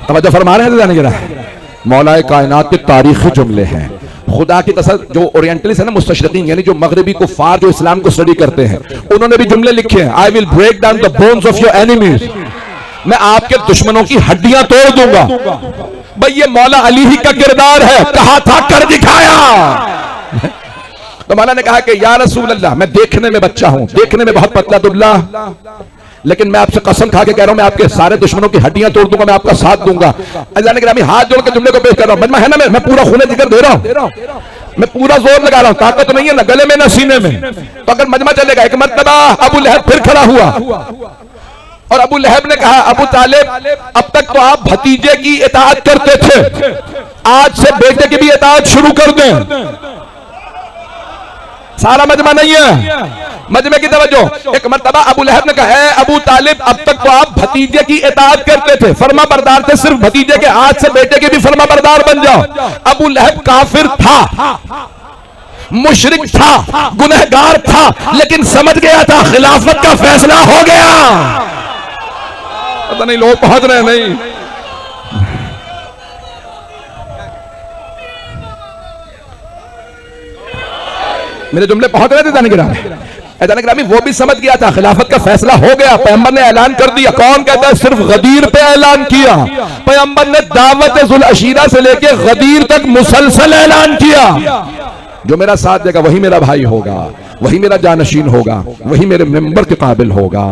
तवज्जो फरमा रहे हैं जाने गिरा मौलाए कायनात के तारीखी जुमले हैं। खुदा की कसम, जो ओरिएंटलिस्ट है ना, मुस्तशरिकीन यानी जो मगरबी कुफार जो इस्लाम को स्टडी करते हैं, उन्होंने भी जुमले लिखे हैं। I will break down the bones of your enemies, मैं आपके दुश्मनों की हड्डियां तोड़ दूंगा। भाई ये मौला अली ही का किरदार है, कहा था कर दिखाया। तो मौला ने कहा कि या रसूल अल्लाह, मैं देखने में बच्चा हूं, देखने में बहुत पतला दुबला, लेकिन मैं आपसे कसम खा के कह रहा हूं, मैं आपके सारे दुश्मनों की हड्डियां तोड़ दूंगा, मैं आपका साथ दूंगा। अल्लाह ने कहा हाथ जोड़ के जुमले को पेश कर रहा हूं, मजमा है ना, मैं पूरा खूने जिगर दे रहा हूं, मैं पूरा जोर लगा रहा हूं, ताकत नहीं है ना गले में ना सीने में, तो अगर मजमा चलेगा। एक मर्तबा अबू लहब फिर खड़ा हुआ और अबू लहब ने कहा, अबू तालिब अब तक तो आप भतीजे की इताअत करते थे, आज से बेटे की भी इताअत शुरू कर दें। सारा मजमा नहीं है, मजमे की तवज्जो। एक मर्तबा अबू लहब ने कहा, है अबू तालिब अब तक तो आप भतीजे की इताअत करते थे, फर्मा बरदार थे सिर्फ भतीजे के, आज से बेटे के भी फर्मा बरदार बन जाओ। अबू लहब काफिर था, मुशरिक था, गुनहगार था, लेकिन समझ गया था खिलाफत का फैसला हो गया। पता नहीं लोग पहुंच रहे नहीं। मेरे जुमले पहुंच रहे थे जाने गिरामी, वो भी समझ गया था खिलाफत का फैसला हो गया। पैगंबर ने ऐलान कर दिया। कौन कहता है सिर्फ गदीर पे ऐलान किया? पैगंबर ने दावत जुल अशीरा से लेके गदीर तक मुसलसल ऐलान किया। जो मेरा साथ देगा वही मेरा भाई होगा, वही मेरा जानशीन होगा, वही मेरे मेंबर के काबिल होगा।